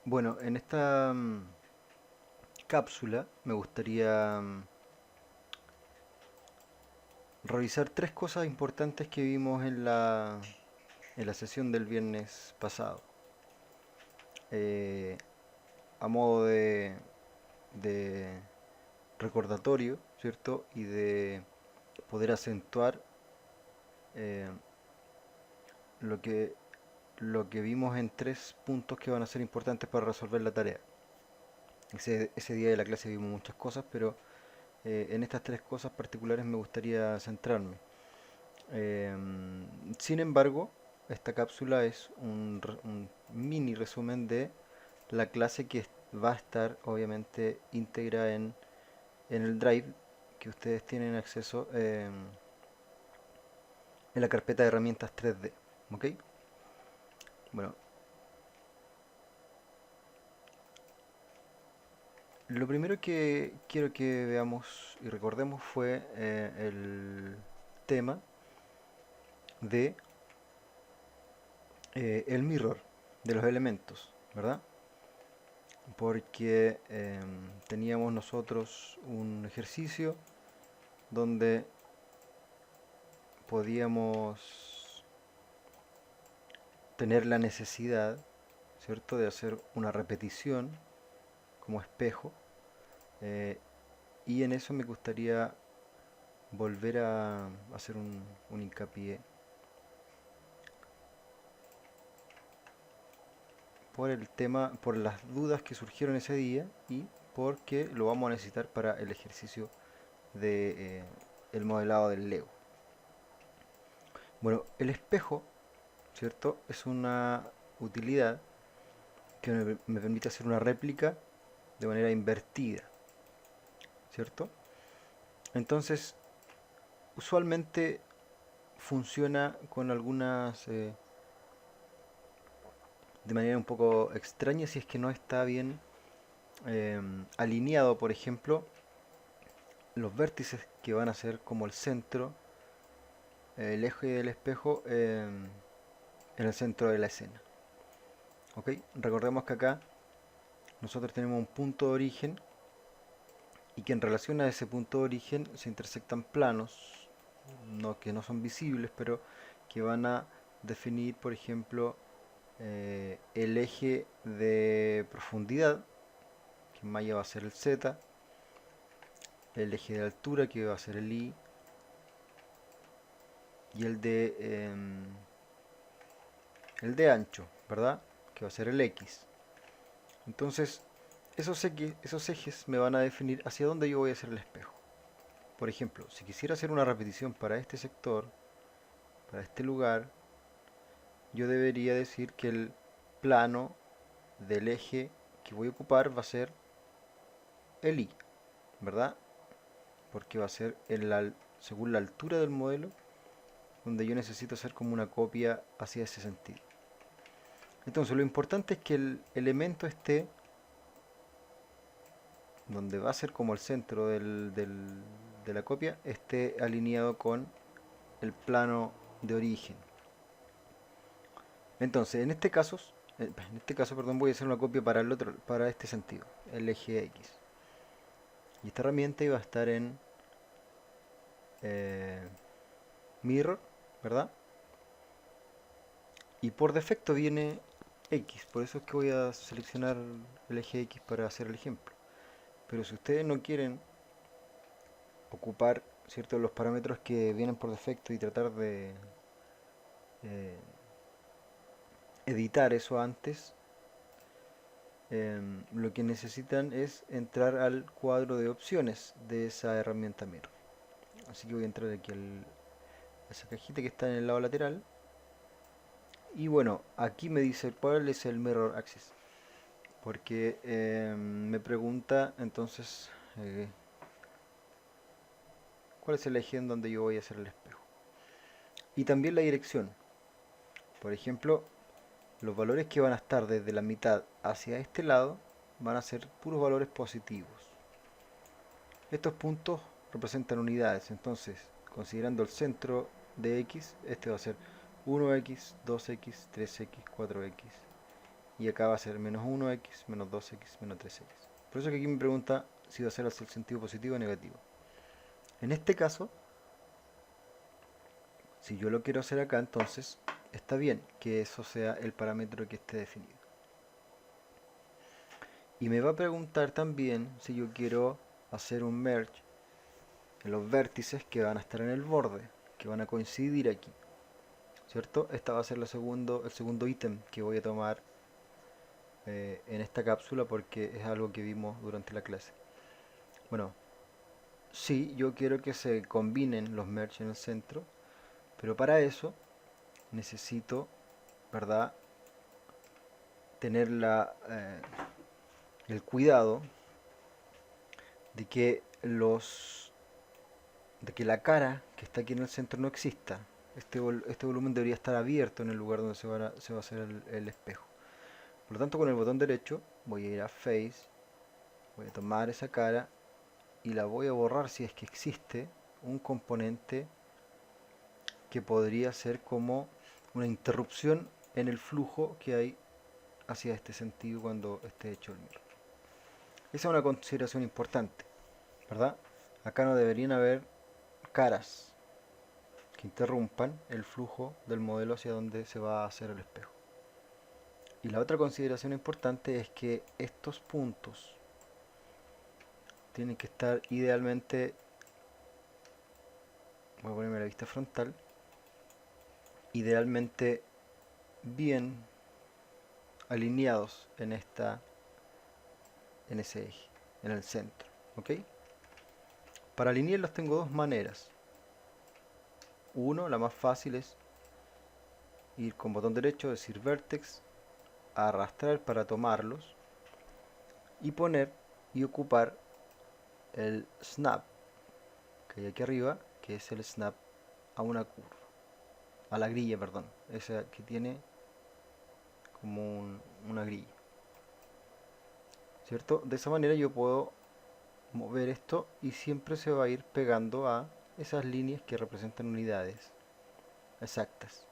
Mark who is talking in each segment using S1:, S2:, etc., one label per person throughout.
S1: Bueno, en esta cápsula me gustaría revisar tres cosas importantes que vimos en la sesión del viernes pasado. Eh, a modo de recordatorio, ¿cierto? Y de poder acentuar eh, lo que, lo que vimos en tres puntos que van a ser importantes para resolver la tarea. Ese día de la clase vimos muchas cosas, pero en estas tres cosas particulares me gustaría centrarme. Sin embargo, esta cápsula es un mini resumen de la clase que va a estar obviamente íntegra en el Drive que ustedes tienen acceso en la carpeta de herramientas 3D. ¿Ok? Bueno, lo primero que quiero que veamos y recordemos fue el tema de el mirror de los elementos, ¿verdad? Porque teníamos nosotros un ejercicio donde podíamos tener la necesidad, ¿cierto?, de hacer una repetición como espejo, eh, y en eso me gustaría volver a hacer un hincapié por el tema, por las dudas que surgieron ese día y porque lo vamos a necesitar para el ejercicio de el modelado del Lego. Bueno, el espejo, ¿cierto? Es una utilidad que me permite hacer una réplica de manera invertida, ¿cierto? Entonces, usualmente funciona con algunas de manera un poco extraña si es que no está bien alineado, por ejemplo, los vértices que van a ser como el centro, el eje del espejo en el centro de la escena. ¿Ok? Recordemos que acá nosotros tenemos un punto de origen y que en relación a ese punto de origen se intersectan planos, no, que no son visibles, pero que van a definir, por ejemplo, el eje de profundidad, que en maya va a ser el Z, el eje de altura, que va a ser el Y, y el de ancho, ¿verdad? Que va a ser el X. Entonces, esos ejes me van a definir hacia dónde yo voy a hacer el espejo. Por ejemplo, si quisiera hacer una repetición para este sector, para este lugar, yo debería decir que el plano del eje que voy a ocupar va a ser el Y, ¿verdad? Porque va a ser según la altura del modelo, donde yo necesito hacer como una copia hacia ese sentido. Entonces, lo importante es que el elemento esté donde va a ser como el centro de la copia, esté alineado con el plano de origen. Entonces, en este caso, perdón, voy a hacer una copia para el otro, para este sentido, el eje X. Y esta herramienta iba a estar en eh, Mirror, ¿verdad? Y por defecto viene X, por eso es que voy a seleccionar el eje X para hacer el ejemplo. Pero si ustedes no quieren ocupar ciertos los parámetros que vienen por defecto y tratar de eh, editar eso antes, lo que necesitan es entrar al cuadro de opciones de esa herramienta Mirror. Así que voy a entrar aquí a esa cajita que está en el lado lateral. Y bueno, aquí me dice cuál es el Mirror Axis. Porque me pregunta entonces cuál es el eje en donde yo voy a hacer el espejo. Y también la dirección. Por ejemplo, los valores que van a estar desde la mitad hacia este lado van a ser puros valores positivos. Estos puntos representan unidades, entonces, considerando el centro de X, este va a ser 1X, 2X, 3X, 4X y acá va a ser menos 1x, menos 2x, menos 3x. Por eso que aquí me pregunta si va a ser hacia el sentido positivo o negativo. En este caso, si yo lo quiero hacer acá, entonces está bien que eso sea el parámetro que esté definido. Y me va a preguntar también si yo quiero hacer un merge en los vértices que van a estar en el borde, que van a coincidir aquí, ¿cierto? Esta va a ser el segundo ítem que voy a tomar en esta cápsula porque es algo que vimos durante la clase. Bueno, sí, yo quiero que se combinen los merge en el centro, pero para eso necesito, ¿verdad?, tener el cuidado de que de que la cara que está aquí en el centro no exista. Este volumen debería estar abierto en el lugar donde se va a hacer el espejo. Por lo tanto, con el botón derecho voy a ir a Face, voy a tomar esa cara y la voy a borrar si es que existe un componente que podría ser como una interrupción en el flujo que hay hacia este sentido cuando esté hecho el mirror. Esa es una consideración importante, ¿verdad? Acá no deberían haber caras que interrumpan el flujo del modelo hacia donde se va a hacer el espejo. Y la otra consideración importante es que estos puntos tienen que estar idealmente, voy a ponerme la vista frontal, idealmente bien alineados en ese eje, en el centro, ¿ok? Para alinearlos tengo dos maneras. Uno, la más fácil, es ir con botón derecho, decir vertex, arrastrar para tomarlos y poner y ocupar el snap que hay aquí arriba, que es el snap a una curva, a la grilla, perdón, esa que tiene como una grilla, ¿cierto? De esa manera yo puedo mover esto y siempre se va a ir pegando a esas líneas que representan unidades exactas,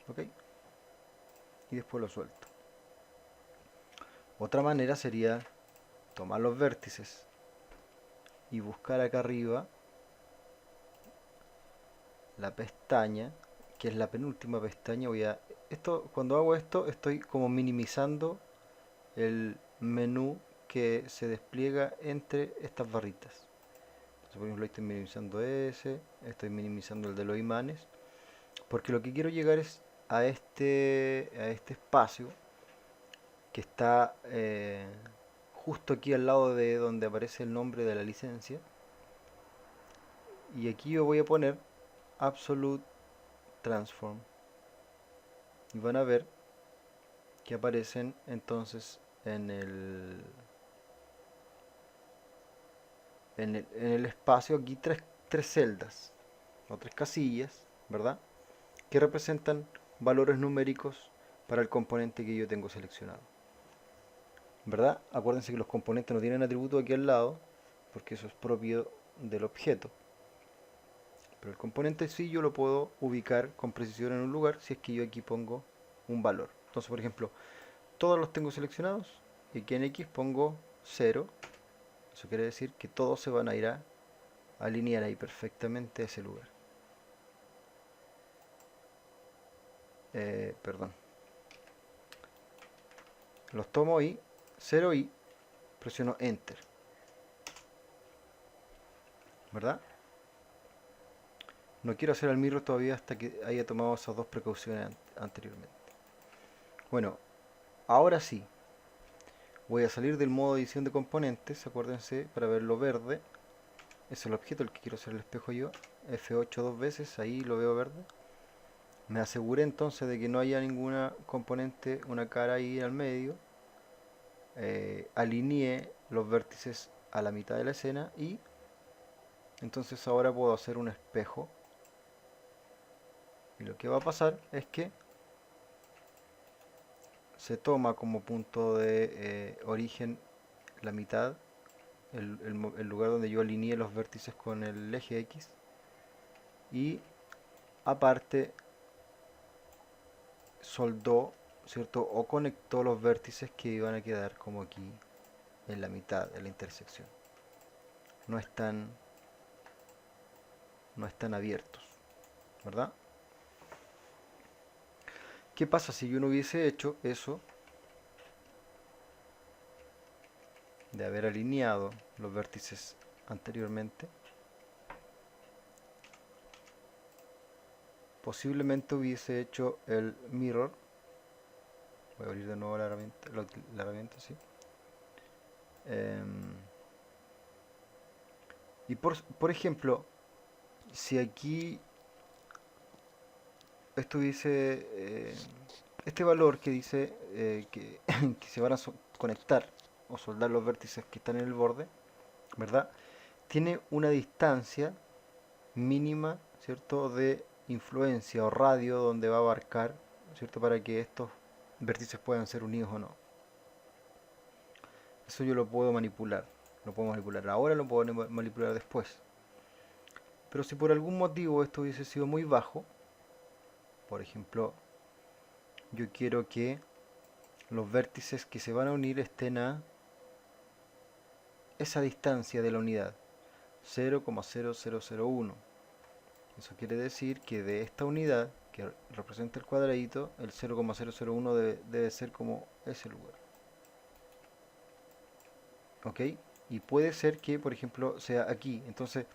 S1: ¿ok? Y después lo suelto. Otra manera sería tomar los vértices y buscar acá arriba la pestaña, que es la penúltima pestaña. Cuando hago esto estoy como minimizando el menú que se despliega entre estas barritas. Entonces, por ejemplo, estoy minimizando estoy minimizando el de los imanes, porque lo que quiero llegar es a este espacio que está justo aquí al lado de donde aparece el nombre de la licencia, y aquí yo voy a poner Absolute Transform y van a ver que aparecen entonces en el espacio aquí tres celdas o tres casillas, ¿verdad?, que representan valores numéricos para el componente que yo tengo seleccionado, ¿verdad? Acuérdense que los componentes no tienen atributo aquí al lado porque eso es propio del objeto, pero el componente sí yo lo puedo ubicar con precisión en un lugar si es que yo aquí pongo un valor. Entonces, por ejemplo, todos los tengo seleccionados y aquí en X pongo 0. Eso quiere decir que todos se van a ir a alinear ahí perfectamente a ese lugar. Perdón. Los tomo y 0 y presiono Enter, ¿verdad? No quiero hacer el mirror todavía hasta que haya tomado esas dos precauciones anteriormente. Bueno, ahora sí. Voy a salir del modo edición de componentes, acuérdense, para ver lo verde. Es el objeto el que quiero hacer el espejo yo. F8 dos veces, ahí lo veo verde. Me aseguré entonces de que no haya ninguna componente, una cara ahí al medio. Alineé los vértices a la mitad de la escena y entonces ahora puedo hacer un espejo. Y lo que va a pasar es que se toma como punto de origen la mitad, el lugar donde yo alineé los vértices con el eje X, y aparte soldó ¿cierto? O conectó los vértices que iban a quedar como aquí en la mitad, de la intersección. No están, no están abiertos, ¿verdad? ¿Qué pasa si yo no hubiese hecho eso de haber alineado los vértices anteriormente? Posiblemente hubiese hecho el mirror. Voy a abrir de nuevo la herramienta, sí. Em, y por ejemplo, si aquí estuviese este valor que dice que se van a conectar o soldar los vértices que están en el borde, ¿verdad? Tiene una distancia mínima, ¿cierto? De influencia o radio donde va a abarcar, ¿cierto? Para que estos vértices puedan ser unidos o no. Eso yo lo puedo manipular. Lo puedo manipular ahora, lo puedo manipular después. Pero si por algún motivo esto hubiese sido muy bajo, por ejemplo, yo quiero que los vértices que se van a unir estén a esa distancia de la unidad, 0,0001. Eso quiere decir que de esta unidad, que representa el cuadradito, el 0,001 debe ser como ese lugar. ¿Ok? Y puede ser que, por ejemplo, sea aquí. Entonces,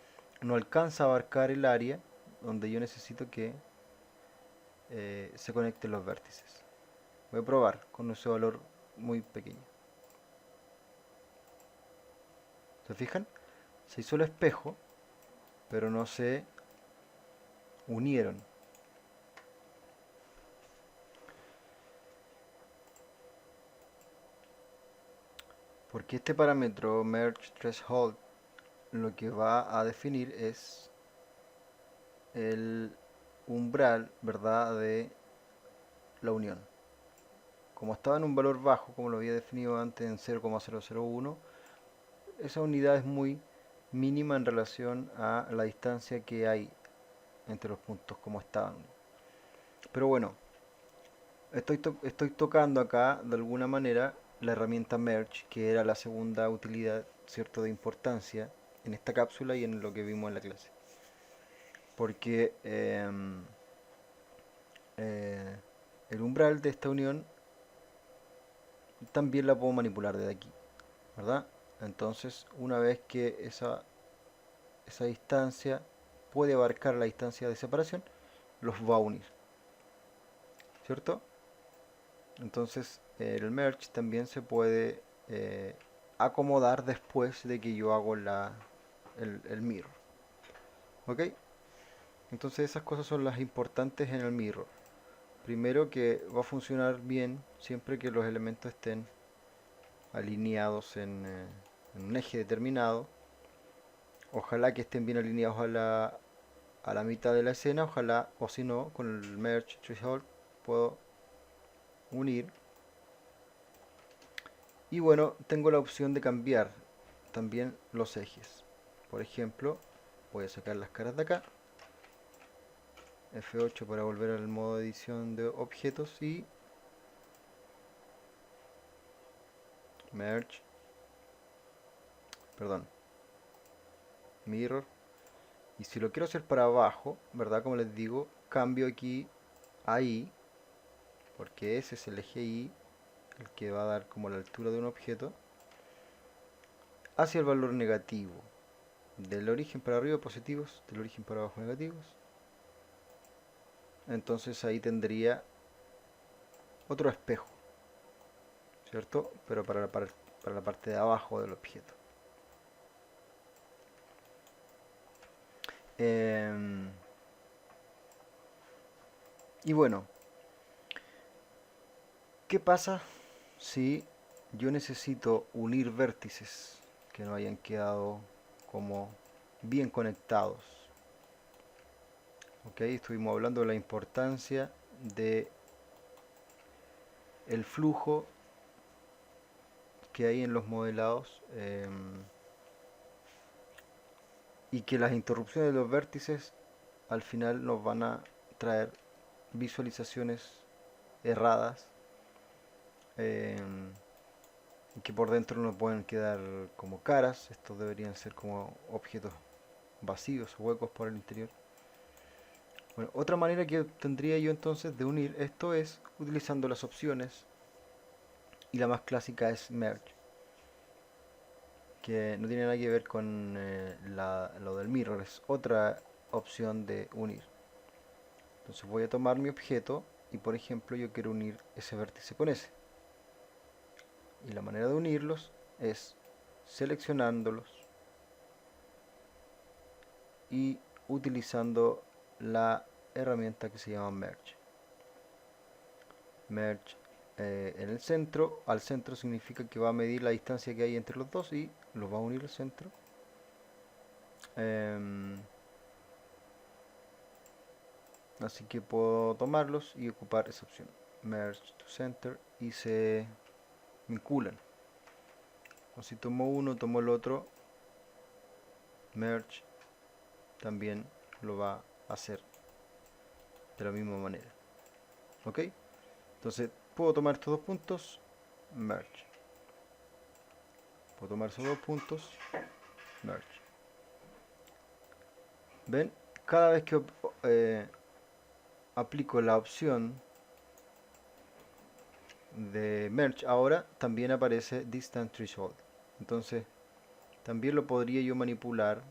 S1: no alcanza a abarcar el área donde yo necesito que se conecten los vértices. Voy a probar con ese valor muy pequeño. ¿Se fijan? Se hizo el espejo, pero no se unieron. Porque este parámetro merge threshold lo que va a definir es el umbral, ¿verdad?, de la unión. Como estaba en un valor bajo, como lo había definido antes en 0,001, esa unidad es muy mínima en relación a la distancia que hay entre los puntos como estaban. Pero bueno, estoy tocando acá de alguna manera la herramienta Merge, que era la segunda utilidad, cierto, de importancia en esta cápsula y en lo que vimos en la clase. Porque el umbral de esta unión también la puedo manipular desde aquí, ¿verdad? Entonces, una vez que esa distancia puede abarcar la distancia de separación, los va a unir, ¿cierto? Entonces, el merge también se puede acomodar después de que yo hago el mirror, ¿ok? Entonces, esas cosas son las importantes en el mirror. Primero, que va a funcionar bien siempre que los elementos estén alineados en un eje determinado. Ojalá que estén bien alineados a la mitad de la escena, ojalá, o si no, con el merge threshold puedo unir. Y bueno, tengo la opción de cambiar también los ejes. Por ejemplo, voy a sacar las caras de acá, F8 para volver al modo de edición de objetos y merge, perdón, mirror. Y si lo quiero hacer para abajo, ¿verdad? Como les digo, cambio aquí a Y, porque ese es el eje Y, el que va a dar como la altura de un objeto, hacia el valor negativo. Del origen para arriba positivos, del origen para abajo negativos. Entonces ahí tendría otro espejo, ¿cierto? Pero para la parte de abajo del objeto. Y bueno, ¿qué pasa si yo necesito unir vértices que no hayan quedado como bien conectados? Ok, estuvimos hablando de la importancia de el flujo que hay en los modelados y que las interrupciones de los vértices al final nos van a traer visualizaciones erradas y que por dentro no pueden quedar como caras. Estos deberían ser como objetos vacíos, huecos por el interior. Bueno, otra manera que tendría yo entonces de unir esto es utilizando las opciones, y la más clásica es merge, que no tiene nada que ver con lo del mirror, es otra opción de unir. Entonces voy a tomar mi objeto y por ejemplo yo quiero unir ese vértice con ese. Y la manera de unirlos es seleccionándolos y utilizando la herramienta que se llama merge. Merge en el centro, al centro significa que va a medir la distancia que hay entre los dos y los va a unir al centro. Así que puedo tomarlos y ocupar esa opción, merge to center, y se vinculan. O si tomo uno, tomo el otro, merge también lo va a hacer de la misma manera. ¿Ok? Entonces puedo tomar estos dos puntos, merge. Puedo tomar esos dos puntos, merge. ¿Ven? Cada vez que aplico la opción de merge, ahora también aparece distance threshold. Entonces también lo podría yo manipular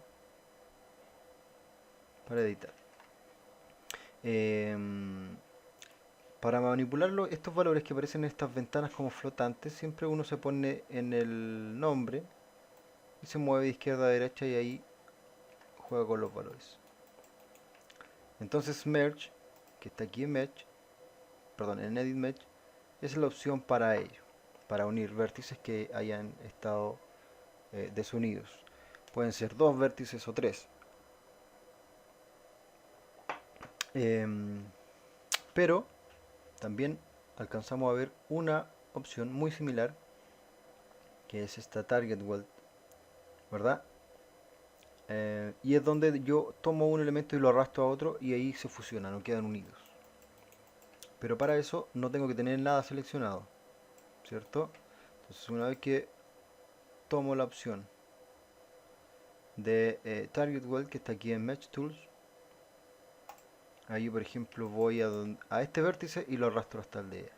S1: para editar. Para manipularlo, estos valores que aparecen en estas ventanas como flotantes, siempre uno se pone en el nombre y se mueve de izquierda a derecha y ahí juega con los valores. Entonces merge, que está aquí en Merge, perdón, en Edit Merge, es la opción para ello, para unir vértices que hayan estado desunidos. Pueden ser dos vértices o tres. Pero también alcanzamos a ver una opción muy similar, que es esta Target Weld, ¿verdad? Y es donde yo tomo un elemento y lo arrastro a otro y ahí se fusionan o quedan unidos. Pero para eso no tengo que tener nada seleccionado, ¿cierto? Entonces una vez que tomo la opción de Target Weld, que está aquí en Mesh Tools, ahí por ejemplo voy a este vértice y lo arrastro hasta el de ella.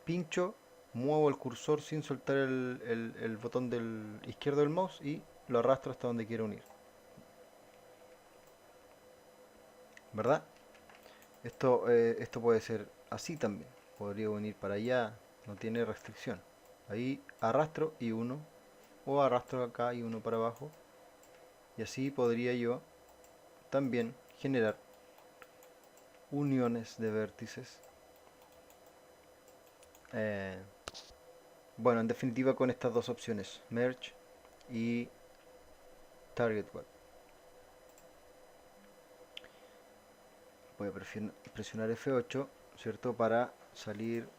S1: Pincho, muevo el cursor sin soltar el botón del izquierdo del mouse y lo arrastro hasta donde quiero unir. ¿Verdad? Esto puede ser así también. Podría unir para allá, no tiene restricción. Ahí arrastro y uno, o arrastro acá y uno para abajo. Y así podría yo también generar uniones de vértices. Eh, bueno, en definitiva con estas dos opciones, Merge y Target Web. Voy a presionar F8, ¿cierto? Para salir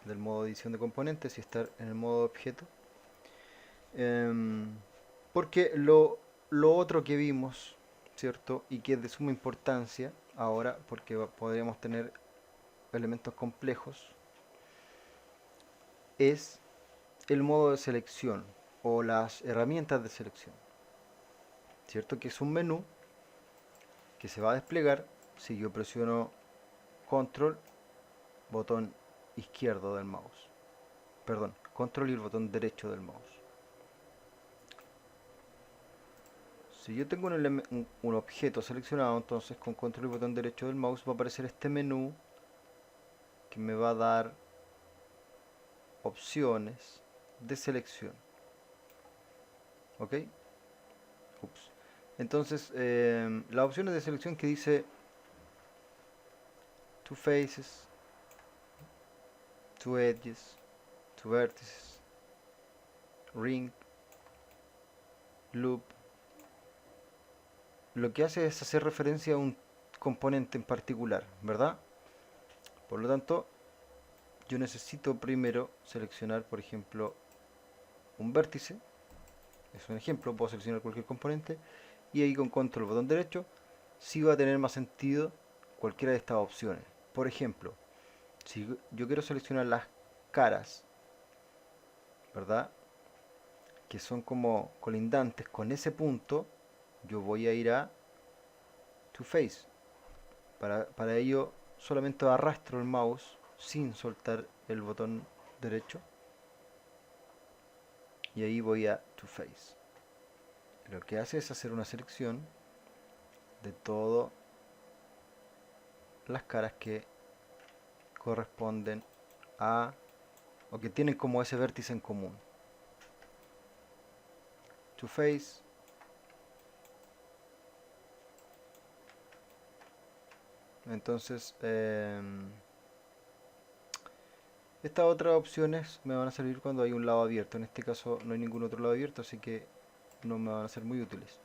S1: del modo edición de componentes y estar en el modo objeto. Porque lo otro que vimos, ¿cierto? Y que es de suma importancia ahora, porque podríamos tener elementos complejos, es el modo de selección o las herramientas de selección, ¿cierto? Que es un menú que se va a desplegar si yo presiono control, botón izquierdo del mouse, perdón, control y el botón derecho del mouse. Si yo tengo un objeto seleccionado, entonces con control y botón derecho del mouse va a aparecer este menú que me va a dar opciones de selección. ¿Ok? Ups. Entonces, las opciones de selección que dice two faces, two edges, two vertices, ring, loop, lo que hace es hacer referencia a un componente en particular, ¿verdad? Por lo tanto, yo necesito primero seleccionar, por ejemplo, un vértice. Es un ejemplo, puedo seleccionar cualquier componente y ahí con control botón derecho sí va a tener más sentido cualquiera de estas opciones. Por ejemplo, Si yo quiero seleccionar las caras, ¿verdad? Que son como colindantes con ese punto, yo voy a ir a To Face. Para ello solamente arrastro el mouse sin soltar el botón derecho y ahí voy a To Face. Lo que hace es hacer una selección de todas las caras que corresponden a o que tienen como ese vértice en común. To Face. Entonces estas otras opciones me van a servir cuando hay un lado abierto. En este caso no hay ningún otro lado abierto, así que no me van a ser muy útiles.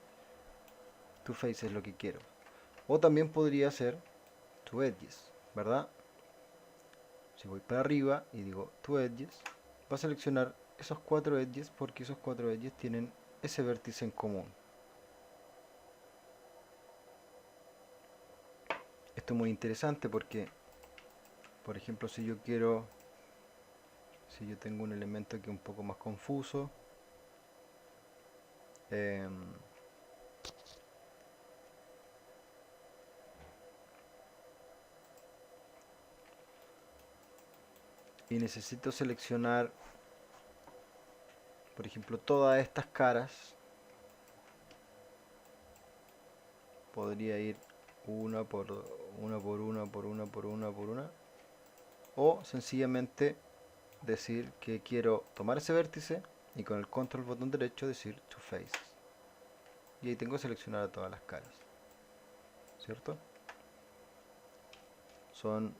S1: To Face es lo que quiero. O también podría ser To Edges, ¿verdad? Si voy para arriba y digo To Edges, va a seleccionar esos 4 edges porque esos 4 edges tienen ese vértice en común. Esto es muy interesante porque, por ejemplo, si yo tengo un elemento aquí un poco más confuso, eh, y necesito seleccionar, por ejemplo, todas estas caras, podría ir una por una por una por una por una por una, o sencillamente decir que quiero tomar ese vértice y con el control botón derecho decir To Face, y ahí tengo seleccionadas todas las caras, ¿cierto? Son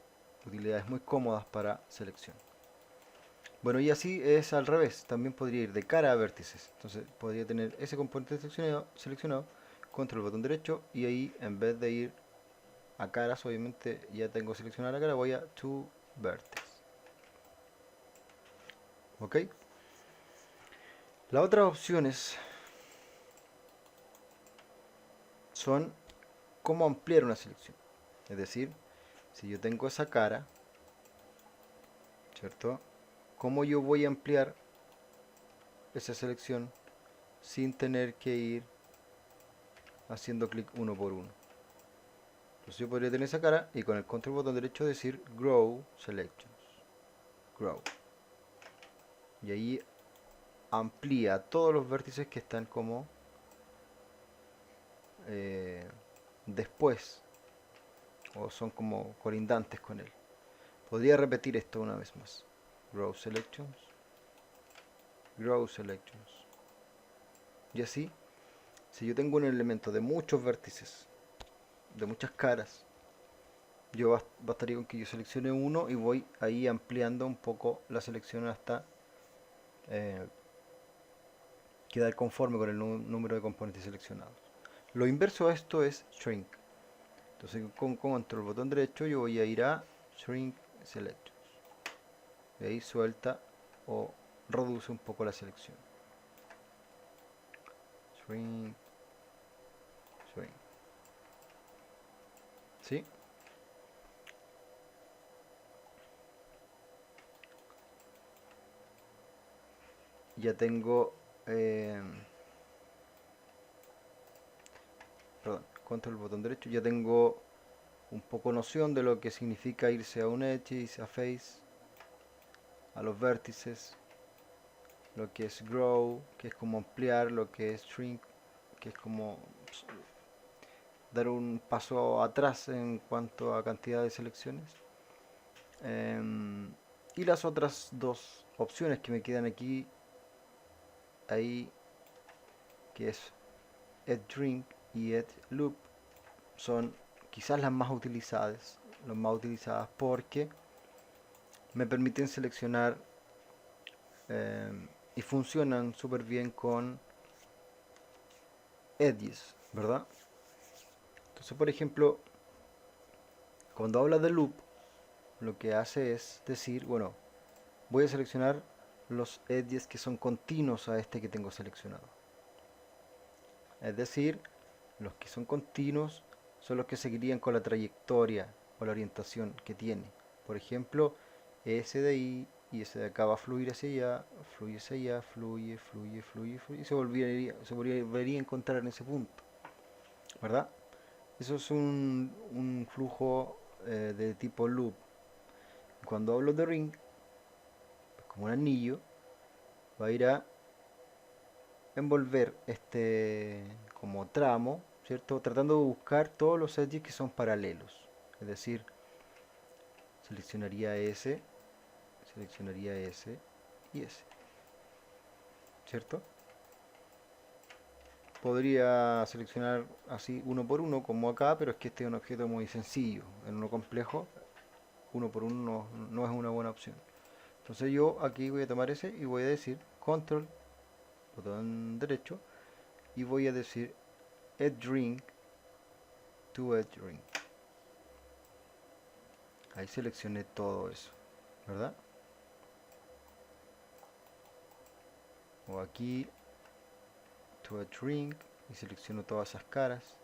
S1: utilidades muy cómodas para selección. Bueno, y así es al revés, también podría ir de cara a vértices, entonces podría tener ese componente seleccionado contra el botón derecho y ahí en vez de ir a caras, obviamente ya tengo seleccionada la cara, voy a To Vertex. ¿Ok? Las otras opciones son cómo ampliar una selección. Es decir, si yo tengo esa cara, ¿cierto? ¿Cómo yo voy a ampliar esa selección sin tener que ir haciendo clic uno por uno? Entonces yo podría tener esa cara y con el control botón derecho decir Grow Selections. Grow. Y ahí amplía todos los vértices que están como eh, después o son como colindantes con él. Podría repetir esto una vez más. Grow Selections. Grow Selections. Y así, si yo tengo un elemento de muchos vértices, de muchas caras, yo bastaría con que yo seleccione uno y voy ahí ampliando un poco la selección hasta eh, quedar conforme con el número de componentes seleccionados. Lo inverso a esto es Shrink. Entonces con control botón derecho yo voy a ir a Shrink Selections. Y ahí suelta o reduce un poco la selección. Shrink, Shrink. ¿Sí? Ya tengo perdón, control botón derecho, ya tengo un poco noción de lo que significa irse a un edge, irse a face, a los vértices, lo que es grow, que es como ampliar, lo que es shrink, que es como dar un paso atrás en cuanto a cantidad de selecciones. Y las otras dos opciones que me quedan aquí, ahí, que es Edge Shrink y Edge Loop, son quizás las más utilizadas porque me permiten seleccionar y funcionan súper bien con edges, ¿verdad? Entonces, por ejemplo, cuando habla de loop, lo que hace es decir, bueno, voy a seleccionar los edges que son continuos a este que tengo seleccionado. Es decir, los que son continuos son los que seguirían con la trayectoria o la orientación que tiene. Por ejemplo, ese de ahí y ese de acá va a fluir hacia allá, fluye hacia allá, fluye, fluye, fluye, fluye, y se volvería a encontrar en ese punto, ¿verdad? Eso es un flujo de tipo loop. Cuando hablo de ring, pues como un anillo, va a ir a envolver este como tramo, ¿cierto? Tratando de buscar todos los edges que son paralelos. Es decir, seleccionaría ese y ese, ¿cierto? Podría seleccionar así uno por uno como acá, pero es que este es un objeto muy sencillo. En uno complejo, uno por uno no es una buena opción. Entonces yo aquí voy a tomar ese y voy a decir control, botón derecho, y voy a decir edge ring to edge ring. Ahí seleccioné todo eso, ¿verdad? O aquí to edge ring y selecciono todas esas caras.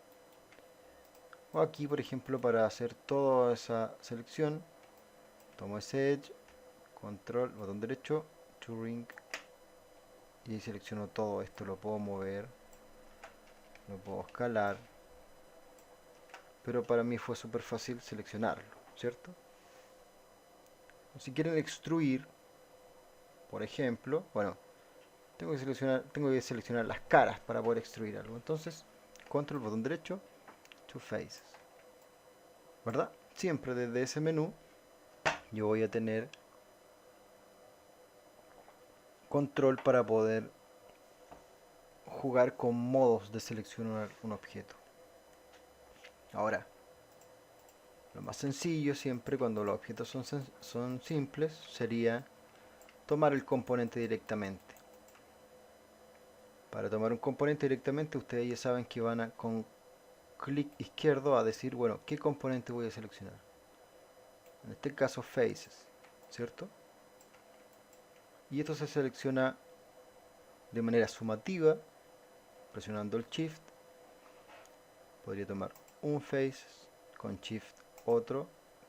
S1: O aquí, por ejemplo, para hacer toda esa selección, tomo ese edge, control, botón derecho, to ring, y ahí selecciono todo esto. Lo puedo mover, lo puedo escalar, pero para mí fue súper fácil seleccionarlo, ¿cierto? Si quieren extruir, por ejemplo, bueno, tengo que seleccionar las caras para poder extruir algo. Entonces, control, botón derecho, to faces, ¿verdad? Siempre desde ese menú yo voy a tener control para poder jugar con modos de seleccionar un objeto. Ahora, lo más sencillo siempre cuando los objetos son simples sería tomar el componente directamente. Para tomar un componente directamente ustedes ya saben que van a con clic izquierdo a decir, bueno, ¿qué componente voy a seleccionar? En este caso faces, ¿cierto? Y esto se selecciona de manera sumativa, presionando el Shift. Podría tomar un face, con Shift otro,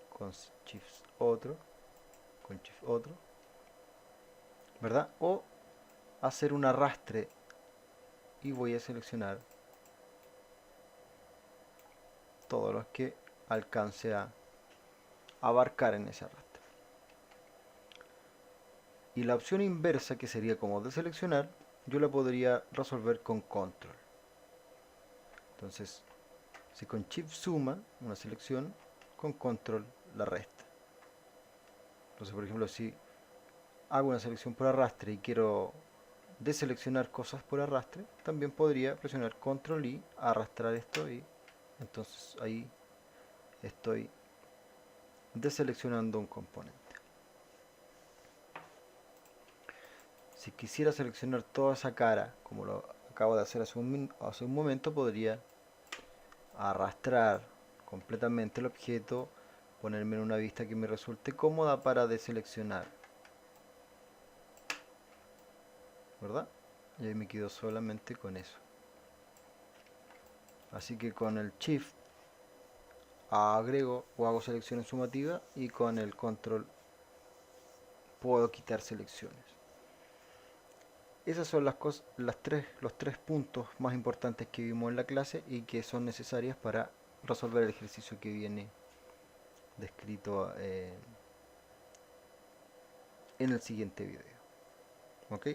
S1: con Shift otro, con Shift otro, ¿verdad? O hacer un arrastre y voy a seleccionar todos los que alcance a abarcar en ese arrastre. Y la opción inversa, que sería como deseleccionar, yo la podría resolver con control. Entonces, si con Shift suma una selección, con control la resta. Entonces, por ejemplo, si hago una selección por arrastre y quiero deseleccionar cosas por arrastre, también podría presionar control y arrastrar esto y entonces ahí estoy deseleccionando un componente. Si quisiera seleccionar toda esa cara, como lo acabo de hacer hace un momento, podría arrastrar completamente el objeto, ponerme en una vista que me resulte cómoda para deseleccionar, ¿verdad? Y ahí me quedo solamente con eso. Así que con el Shift agrego o hago selecciones sumativas y con el control puedo quitar selecciones. Esas son los tres puntos más importantes que vimos en la clase y que son necesarias para resolver el ejercicio que viene descrito en el siguiente video. ¿Ok?